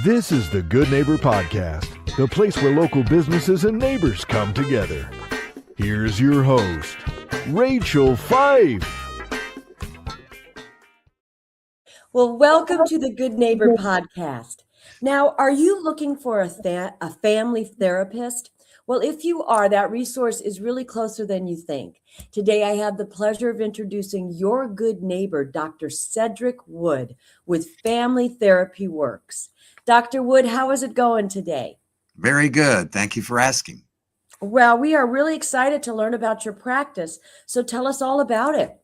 This is the Good Neighbor Podcast, the place where local businesses and neighbors come together. Here's your host, Rachel Fife. Well, welcome to the Good Neighbor Podcast. Now, are you looking for a family therapist? Well, if you are, that resource is really closer than you think. Today, I have the pleasure of introducing your good neighbor, Dr. Cedric Wood, with Family Therapy Works. Dr. Wood, how is it going today? Very good. Thank you for asking. Well, we are really excited to learn about your practice, so tell us all about it.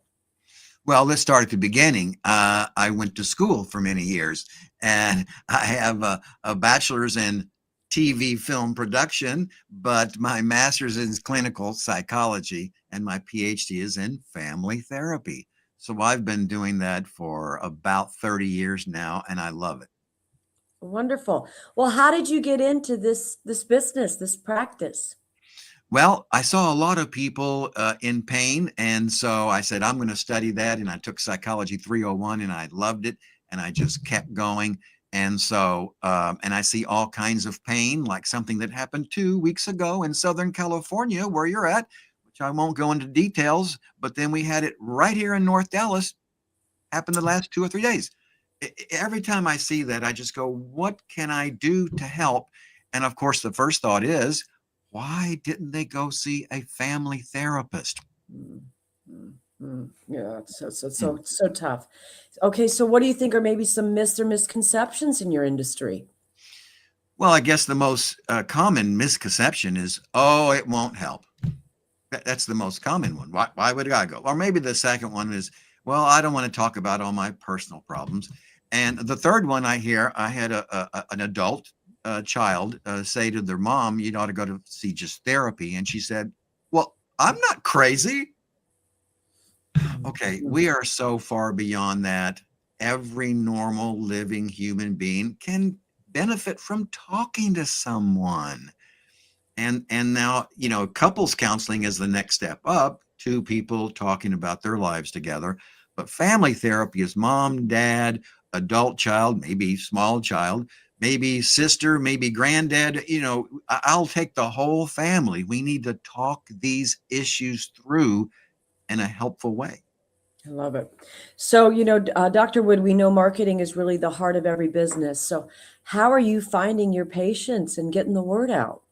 Well, let's start at the beginning. I went to school for many years, and I have a bachelor's in TV film production, but my master's is in clinical psychology, and my PhD is in family therapy. So I've been doing that for about 30 years now, and I love it. Wonderful. Well, how did you get into this business, this practice? Well, I saw a lot of people in pain, and so I said, I'm going to study that, and I took Psychology 301, and I loved it, and I just kept going. And so, and I see all kinds of pain, like something that happened 2 weeks ago in Southern California, where you're at, which I won't go into details, but then we had it right here in North Dallas, happened the last 2 or 3 days. Every time I see that, I just go, what can I do to help? And of course, the first thought is, why didn't they go see a family therapist? Yeah, it's so tough. Okay, so what do you think are maybe some myths or misconceptions in your industry? Well, I guess the most common misconception is, oh, it won't help. That's the most common one. Why would I go? Or maybe the second one is, well, I don't want to talk about all my personal problems. And the third one I hear, I had an adult child say to their mom, you ought to go to see just therapy. And she said, well, I'm not crazy. Okay, we are so far beyond that. Every normal living human being can benefit from talking to someone. And now, couples counseling is the next step up, 2 people talking about their lives together. But family therapy is mom, dad, adult child, maybe small child, maybe sister, maybe granddad. I'll take the whole family. We need to talk these issues through in a helpful way. I love it. So, Dr. Wood, we know marketing is really the heart of every business. So how are you finding your patients and getting the word out?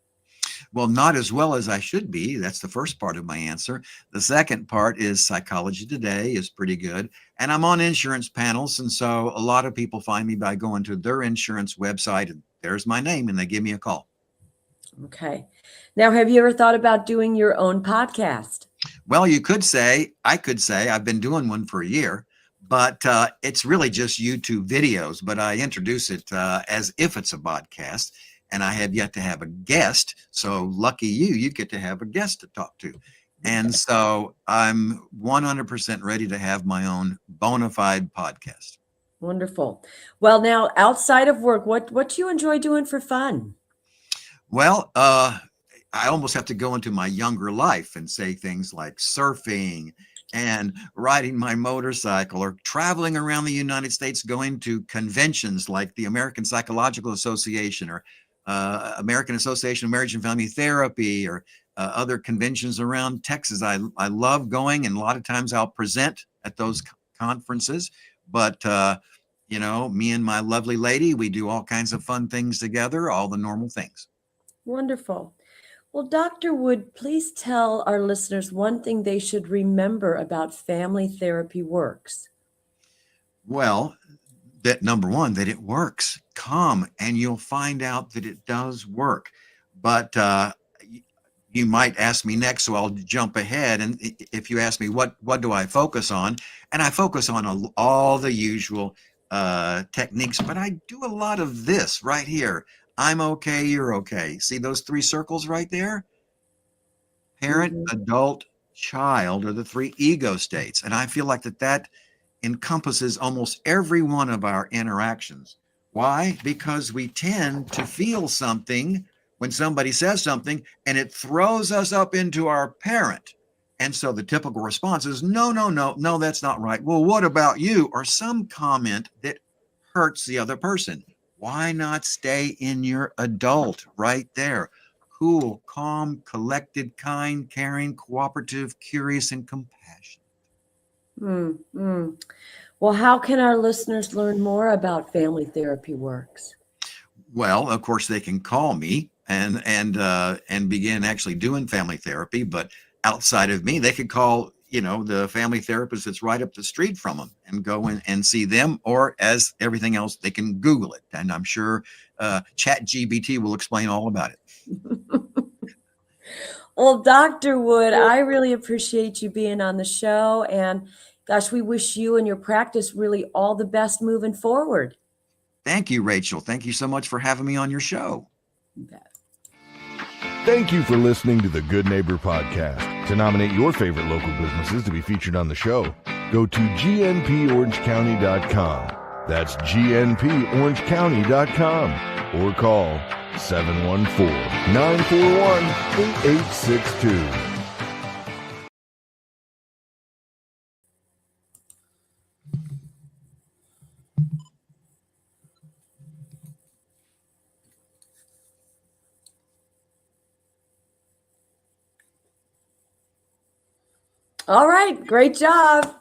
Well, not as well as I should be. That's the first part of my answer. The second part is Psychology Today is pretty good. And I'm on insurance panels. And so a lot of people find me by going to their insurance website, and there's my name, and they give me a call. Okay. Now, have you ever thought about doing your own podcast? Well, I could say I've been doing one for a year, but it's really just YouTube videos, but I introduce it as if it's a podcast. And I have yet to have a guest. So lucky you get to have a guest to talk to. And so I'm 100% ready to have my own bona fide podcast. Wonderful. Well, now outside of work, what do you enjoy doing for fun? Well, I almost have to go into my younger life and say things like surfing and riding my motorcycle or traveling around the United States, going to conventions like the American Psychological Association or American Association of Marriage and Family Therapy or other conventions around Texas. I love going, and a lot of times I'll present at those conferences. But, me and my lovely lady, we do all kinds of fun things together, all the normal things. Wonderful. Well, Dr. Wood, please tell our listeners one thing they should remember about Family Therapy Works. Well, that number one, that it works. Come and you'll find out that it does work. But you might ask me next, so I'll jump ahead. And if you ask me, what do I focus on? And I focus on all the usual techniques, but I do a lot of this right here. I'm okay, you're okay. See those 3 circles right there? Parent, adult, child are the 3 ego states. And I feel like that encompasses almost every one of our interactions. Why? Because we tend to feel something when somebody says something and it throws us up into our parent. And so the typical response is, no, that's not right. Well, what about you? Or some comment that hurts the other person. Why not stay in your adult right there? Cool, calm, collected, kind, caring, cooperative, curious, and compassionate. Well, how can our listeners learn more about family therapy works? Well, of course, they can call me and begin actually doing family therapy. But outside of me, they could call the family therapist that's right up the street from them and go in and see them. Or as everything else, they can Google it, and I'm sure ChatGPT will explain all about it. Well, Dr. Wood, I really appreciate you being on the show. And gosh, we wish you and your practice really all the best moving forward. Thank you, Rachel. Thank you so much for having me on your show. You bet. Thank you for listening to the Good Neighbor Podcast. To nominate your favorite local businesses to be featured on the show, go to gnporangecounty.com. That's gnporangecounty.com or call 714-941-8862. All right. Great job.